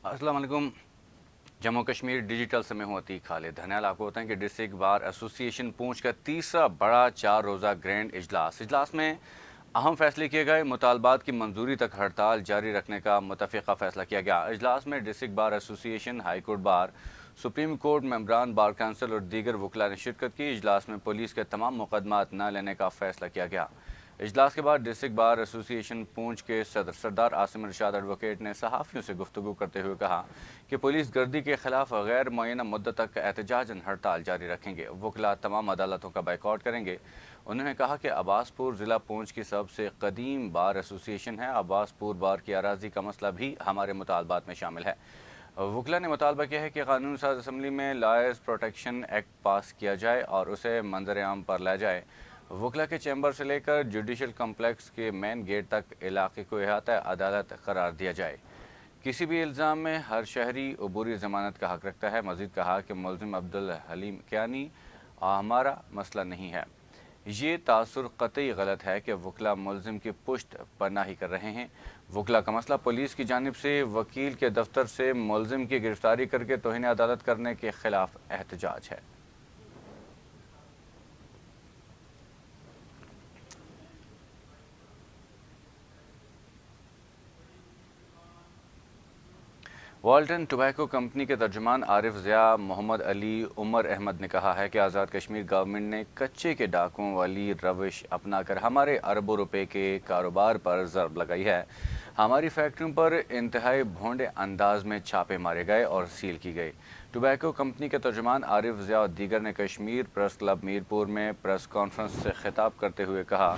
अस्सलाम वालेकुम। जम्मू कश्मीर डिजिटल से मैं हूँ अतीक खालिद। धन्यवाद आपको बताएं कि डिस्ट्रिक्ट बार एसोसिएशन पूंछ का तीसरा बड़ा 4 रोज़ा ग्रैंड इजलास में अहम फैसले किए गए। मुतालबात की मंजूरी तक हड़ताल जारी रखने का मुतफ़िक़ा फैसला किया गया। इजलास में district bar association, high court bar, supreme court मेंबरान, बार काउंसिल और दीगर वकला ने शिरकत की। इजलास में पुलिस के तमाम मुकदमात न लेने का फैसला किया गया। इजलास के बाद डिस्ट्रिक्ट बार एसोसिएशन पूंछ के सदर सरदार आसिम इरशाद एडवोकेट ने सहाफ़ियों से गुफ्तगू करते हुए कहा कि पुलिस गर्दी के खिलाफ गैर मुअय्यना मुद्दत तक एहतजाजन हड़ताल जारी रखेंगे। वकला तमाम अदालतों का बाइकआउट करेंगे। उन्होंने कहा कि अब्बासपुर ज़िला पूंछ की सबसे कदीम बार एसोसिएशन है। अब्बासपुर बार की अराजी का मसला भी हमारे मुतालबात में शामिल है। वकला ने मुतालबा किया है कि कानून साज असम्बली में लॉयर्स प्रोटेक्शन एक्ट पास किया जाए और उसे मंजर आम पर लाया जाए। वकला के चैम्बर से लेकर जुडिशल कम्प्लेक्स के मेन गेट तक इलाके को अहाता अदालत करार दिया जाए। किसी भी इल्ज़ाम में हर शहरी अबूरी ज़मानत का हक रखता है। मज़ीद कहा कि मुल्ज़िम अब्दुल हलीम कियानी हमारा मसला नहीं है। ये तासुर कतई गलत है कि वकला मुल्ज़िम की पुश्त पनाही कर रहे हैं। वकला का मसला पुलिस की जानिब से वकील के दफ्तर से मुल्ज़िम की गिरफ्तारी करके तौहीन अदालत करने के खिलाफ एहतजाज है। वाल्टन टोबैको कंपनी के तर्जुमान आरिफ ज़िया मोहम्मद अली उमर अहमद ने कहा है कि आज़ाद कश्मीर गवर्नमेंट ने कच्चे के डाकुओं वाली रविश अपनाकर हमारे अरबों रुपए के कारोबार पर ज़रब लगाई है। हमारी फैक्ट्रियों पर इंतहाई भोंडे अंदाज में छापे मारे गए और सील की गई। टोबैको कंपनी के तर्जुमान आरिफ ज़िया और दीगर ने कश्मीर प्रेस क्लब मीरपुर में प्रेस कॉन्फ्रेंस से खिताब करते हुए कहा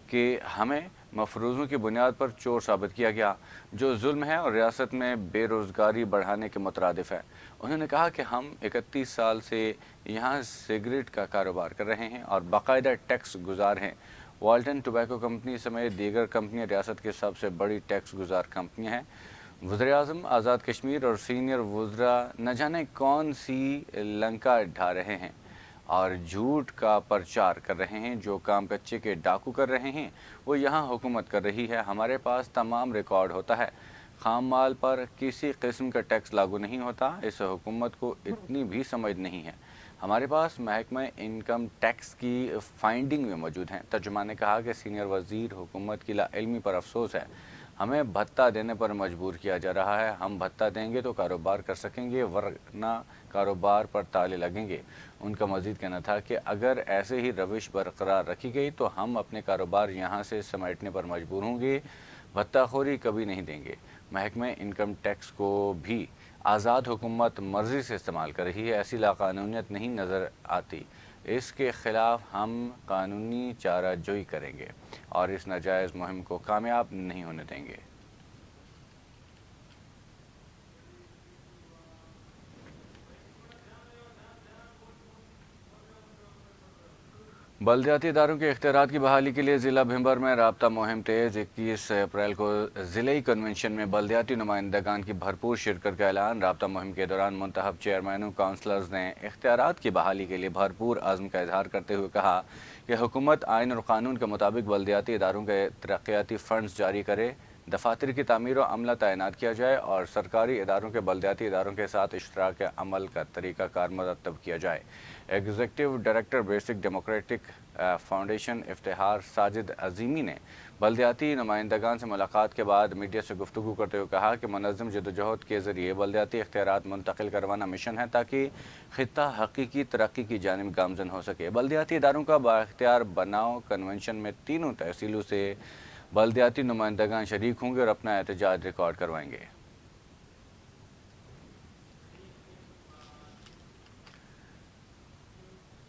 कि हमें मफरूज़ों की बुनियाद पर चोर साबित किया गया, जो जुल्म है और रियासत में बेरोज़गारी बढ़ाने के मुतरादिफ है। उन्होंने कहा कि हम 31 साल से यहाँ सिगरेट का कारोबार कर रहे हैं और बाकायदा टैक्स गुजार हैं। वाल्टन टोबैको कंपनी समेत दीगर कंपनियाँ रियासत की सबसे बड़ी टैक्स गुजार कंपनियाँ हैं। वज़ीर-ए-आज़म आज़ाद कश्मीर और सीनियर वज़रा न जाने कौन सी लंका ढा रहे हैं और झूठ का प्रचार कर रहे हैं। जो काम कच्चे के डाकू कर रहे हैं वो यहाँ हुकूमत कर रही है। हमारे पास तमाम रिकॉर्ड होता है। खाम माल पर किसी किस्म का टैक्स लागू नहीं होता। इस हुकूमत को इतनी भी समझ नहीं है। हमारे पास महकमा इनकम टैक्स की फाइंडिंग में मौजूद हैं। तर्जुमान ने कहा कि सीनियर वज़ीर हुकूमत की लाइल्मी पर अफसोस है। हमें भत्ता देने पर मजबूर किया जा रहा है। हम भत्ता देंगे तो कारोबार कर सकेंगे, वरना कारोबार पर ताले लगेंगे। उनका मज़ीद कहना था कि अगर ऐसे ही रविश बरकरार रखी गई तो हम अपने कारोबार यहाँ से समेटने पर मजबूर होंगे। भत्ताखोरी कभी नहीं देंगे। महकमा इनकम टैक्स को भी आज़ाद हुकूमत मर्ज़ी से इस्तेमाल कर रही है। ऐसी लाकानूनियत नहीं नज़र आती। इसके ख़िलाफ़ हम कानूनी चाराजोई करेंगे और इस नाजायज़ मुहिम को कामयाब नहीं होने देंगे। बल्दियाती इदारों के इख्तियारात की बहाली के लिए ज़िला भिंबर में राब्ता मुहिम तेज़। 21 अप्रैल को ज़िले कन्वेंशन में बल्दियाती नुमाइंदगान की भरपूर शिरकत का ऐलान। राब्ता मुहिम के दौरान मुंतखब चेयरमैनों काउंसलर्स ने इख्तियारात की बहाली के लिए भरपूर आज़म का इजहार करते हुए कहा कि हुकूमत आइन और कानून के मुताबिक बल्दियाती इदारों के तरक्याती फ़ंड्स जारी करे, दफातर की तामीर और अमला तैनात किया जाए और सरकारी इदारों के बल्दियाती इदारों के साथ इश्तराक अमल का तरीक़ाकार मरतब किया जाए। Executive director basic democratic foundation Iftihar Sajid Azimi ने बल्दियाती नुमाइंदगान से मुलाकात के बाद मीडिया से गुफ्तगू करते हुए कहा कि मुनज़्ज़म जदोजहद के ज़रिए बल्दियाती इख्तियारात मुंतकिल करवाना मिशन है ताकि ख़ित्ता हकीकी तरक्की की जानिब गामज़न हो सके। बल्दियाती इदारों का बाइख्तियार बनाओ कन्वेंशन में तीनों तहसीलों से बल्दियाती नुमाइंदगान शरीक होंगे और अपना एहतजाज रिकॉर्ड करवाएंगे।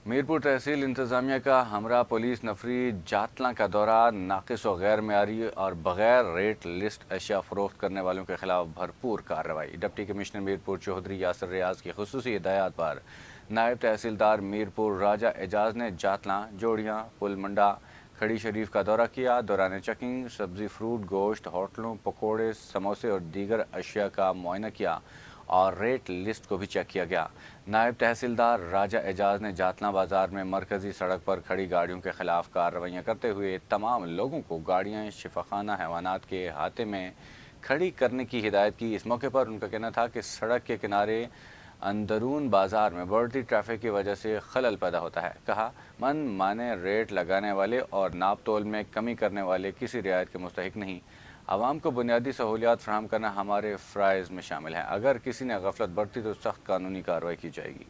मीरपुर तहसील इंतज़ामिया का हमरा पुलिस नफरी जातला का दौरा। नाकिस व गैर मेयारी और बग़ैर रेट लिस्ट अशिया फ़रोख्त करने वालों के खिलाफ भरपूर कार्रवाई। डिप्टी कमिश्नर मीरपुर चौधरी यासिर रियाज की खुसूसी हिदायत पर नायब तहसीलदार मीरपुर राजा एजाज ने जातला, जोड़ियाँ, पुलमंडा, खड़ी शरीफ का दौरा किया। दौरान चेकिंग सब्ज़ी, फ्रूट, गोश्त, होटलों, पकौड़े, समोसे और दीगर अशिया का मुआयना किया और रेट लिस्ट को भी चेक किया गया। नायब तहसीलदार राजा एजाज ने जातला बाज़ार में मरकज़ी सड़क पर खड़ी गाड़ियों के खिलाफ कार्रवाइयाँ करते हुए तमाम लोगों को गाड़ियाँ शिफाखाना हैवानात के अहाते में کھڑی کرنے کی ہدایت کی۔ اس موقع پر ان کا کہنا تھا کہ سڑک کے کنارے اندرون بازار میں بڑھتی ٹریفک کی وجہ سے خلل پیدا ہوتا ہے۔ کہا، من مانے ریٹ لگانے والے اور ناپ تول میں کمی کرنے والے کسی رعایت کے مستحق نہیں۔ عوام کو بنیادی سہولیات فراہم کرنا ہمارے فرائض میں شامل ہے۔ اگر کسی نے غفلت برتی تو سخت قانونی کارروائی کی جائے گی۔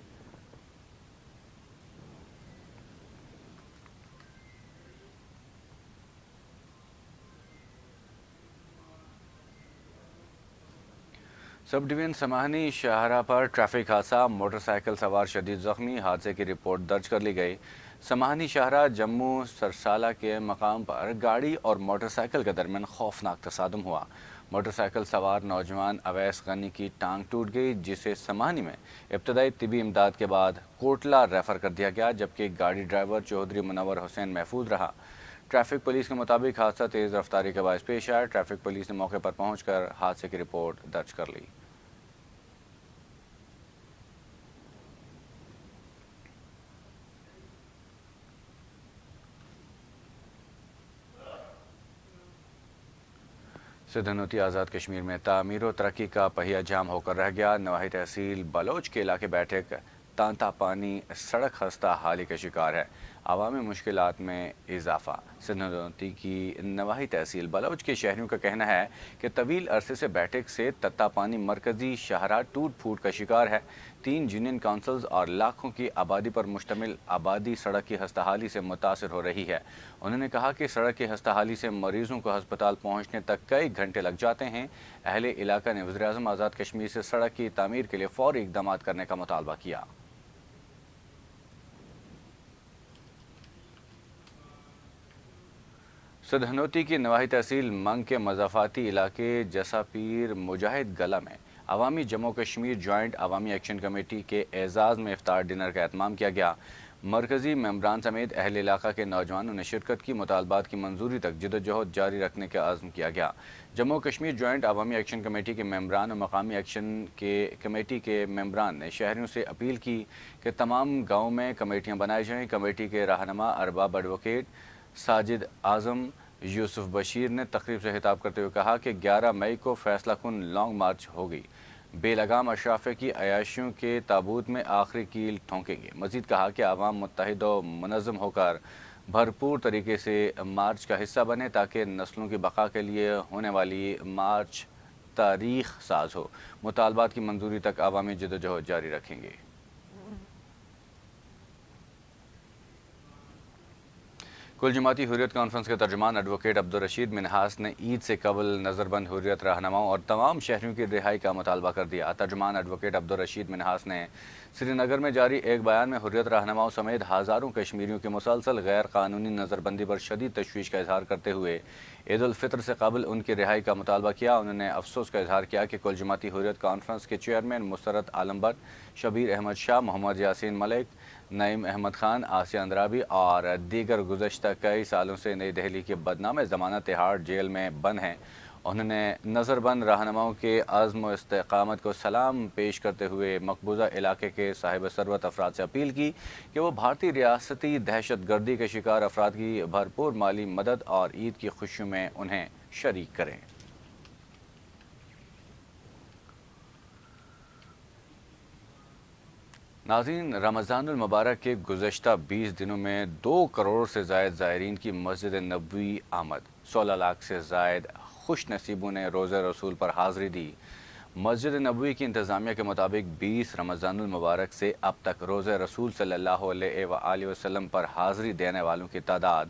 سب ڈویژن سماہنی شاہراہ پر ٹریفک حادثہ، موٹر سائیکل سوار شدید زخمی، حادثے کی رپورٹ درج کر لی گئی۔ سماہنی شاہراہ جموں سرسالہ کے مقام پر گاڑی اور موٹر سائیکل کے درمیان خوفناک تصادم ہوا۔ موٹر سائیکل سوار نوجوان اویس غنی کی ٹانگ ٹوٹ گئی، جسے سماہنی میں ابتدائی طبی امداد کے بعد کوٹلہ ریفر کر دیا گیا، جبکہ گاڑی ڈرائیور چودھری منور حسین محفوظ رہا۔ ٹریفک پولیس کے مطابق حادثہ تیز رفتاری کے باعث پیش آیا۔ ٹریفک پولیس نے موقع پر پہنچ کر حادثے کی رپورٹ درج کر لی۔ سندھ ہنوتی آزاد کشمیر میں تعمیر و ترقی کا پہیہ جام ہو کر رہ گیا۔ نواحی تحصیل بلوچ کے علاقے بیٹھک تانتا پانی سڑک خستہ حالی کا شکار ہے۔ عوامی مشکلات میں اضافہ۔ سندھ ہنوتی کی نواحی تحصیل بلوچ کے شہریوں کا کہنا ہے کہ طویل عرصے سے بیٹھک سے تتا پانی مرکزی شاہراہ ٹوٹ پھوٹ کا شکار ہے۔ 3 یونین کونسلز اور لاکھوں کی آبادی پر مشتمل آبادی سڑک کی خستہ حالی سے متاثر ہو رہی ہے۔ انہوں نے کہا کہ سڑک کی خستہ حالی سے مریضوں کو ہسپتال پہنچنے تک کئی گھنٹے لگ جاتے ہیں۔ اہل علاقہ نے وزیراعظم آزاد کشمیر سے سڑک کی تعمیر کے لیے فوری اقدامات کرنے کا مطالبہ کیا۔ سندھ ہنوتی کی نواحی تحصیل منگ کے مضافاتی علاقے جسا پیر مجاہد گلہ میں عوامی جموں کشمیر جوائنٹ عوامی ایکشن کمیٹی کے اعزاز میں افطار ڈنر کا اہتمام کیا گیا۔ مرکزی ممبران سمیت اہل علاقہ کے نوجوانوں نے شرکت کی۔ مطالبات کی منظوری تک جدوجہد جاری رکھنے کا عزم کیا گیا۔ جموں کشمیر جوائنٹ عوامی ایکشن کمیٹی کے ممبران اور مقامی ایکشن کمیٹی کے ممبران نے شہریوں سے اپیل کی کہ تمام گاؤں میں کمیٹیاں بنائی جائیں۔ کمیٹی کے رہنما ارباب ایڈوکیٹ ساجد اعظم یوسف بشیر نے تقریب سے خطاب کرتے ہوئے کہا کہ 11 مئی کو فیصلہ کن لانگ مارچ ہوگی۔ بے لگام اشرافیہ کی عیاشیوں کے تابوت میں آخری کیل ٹھونکیں گے۔ مزید کہا کہ عوام متحد و منظم ہو کر بھرپور طریقے سے مارچ کا حصہ بنے تاکہ نسلوں کی بقا کے لیے ہونے والی مارچ تاریخ ساز ہو۔ مطالبات کی منظوری تک عوامی جدوجہد جاری رکھیں گے۔ کل جماعتی حریت کانفرنس کے ترجمان ایڈوکیٹ عبدالرشید منہاس نے عید سے قبل نظر بند حریت رہنماؤں اور تمام شہریوں کی رہائی کا مطالبہ کر دیا۔ ترجمان ایڈوکیٹ عبدالرشید منہاس نے سری نگر میں جاری ایک بیان میں حریت رہنماؤں سمیت ہزاروں کشمیریوں کی مسلسل غیر قانونی نظر بندی پر شدید تشویش کا اظہار کرتے ہوئے عید الفطر سے قبل ان کی رہائی کا مطالبہ کیا۔ انہوں نے افسوس کا اظہار کیا کہ کل جماعتی حریت کانفرنس کے چیئرمین مسرت عالم بٹ، شبیر احمد شاہ، محمد یاسین ملک، نعیم احمد خان، آسیہ اندرابی اور دیگر گزشتہ کئی سالوں سے نئی دہلی کی بدنام ضمانت تہاڑ جیل میں بند ہیں۔ انہوں نے نظر بند رہنماؤں کے عزم و استقامت کو سلام پیش کرتے ہوئے مقبوضہ علاقے کے صاحب ثروت افراد سے اپیل کی کہ وہ بھارتی ریاستی دہشت گردی کے شکار افراد کی بھرپور مالی مدد اور عید کی خوشیوں میں انہیں شریک کریں۔ ناظرین، رمضان المبارک کے گزشتہ 20 دنوں میں 2 کروڑ سے زائد زائرین کی مسجد نبوی آمد۔ 16 لاکھ سے زائد خوش نصیبوں نے روزہ رسول پر حاضری دی۔ مسجد نبوی کی انتظامیہ کے مطابق 20 رمضان المبارک سے اب تک روزہ رسول صلی اللہ علیہ وآلہ وسلم پر حاضری دینے والوں کی تعداد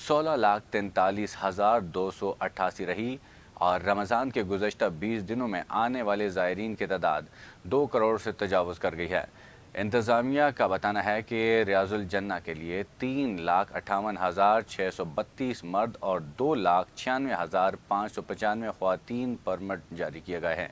16,43,288 رہی اور رمضان کے گزشتہ 20 دنوں میں آنے والے زائرین کی تعداد 2 کروڑ سے تجاوز کر گئی ہے۔ انتظامیہ کا بتانا ہے کہ ریاض الجنہ کے لیے 3,58,632 مرد اور 2,96,595 خواتین پرمٹ جاری کیے گئے ہیں۔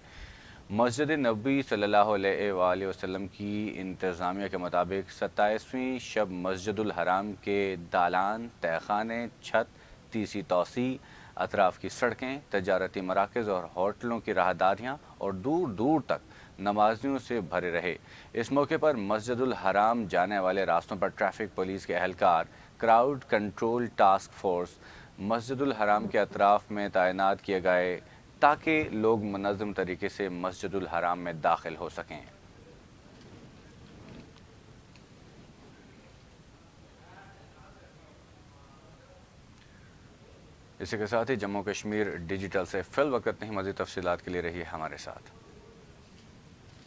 مسجد نبوی صلی اللہ علیہ وآلہ وسلم کی انتظامیہ کے مطابق 27ویں شب مسجد الحرام کے دالان، تہہ خانے، چھت، تیسری توسیع، اطراف کی سڑکیں، تجارتی مراکز اور ہوٹلوں کی راہداریاں اور دور دور تک نمازیوں سے بھرے رہے۔ اس موقع پر مسجد الحرام جانے والے راستوں پر ٹریفک پولیس کے اہلکار، کراؤڈ کنٹرول ٹاسک فورس، مسجد الحرام کے اطراف میں تعینات کیے گئے تاکہ لوگ منظم طریقے سے مسجد الحرام میں داخل ہو سکیں۔ اسی کے ساتھ ہی جموں کشمیر ڈیجیٹل سے فی الوقت نہیں، مزید تفصیلات کے لیے رہیے ہمارے ساتھ۔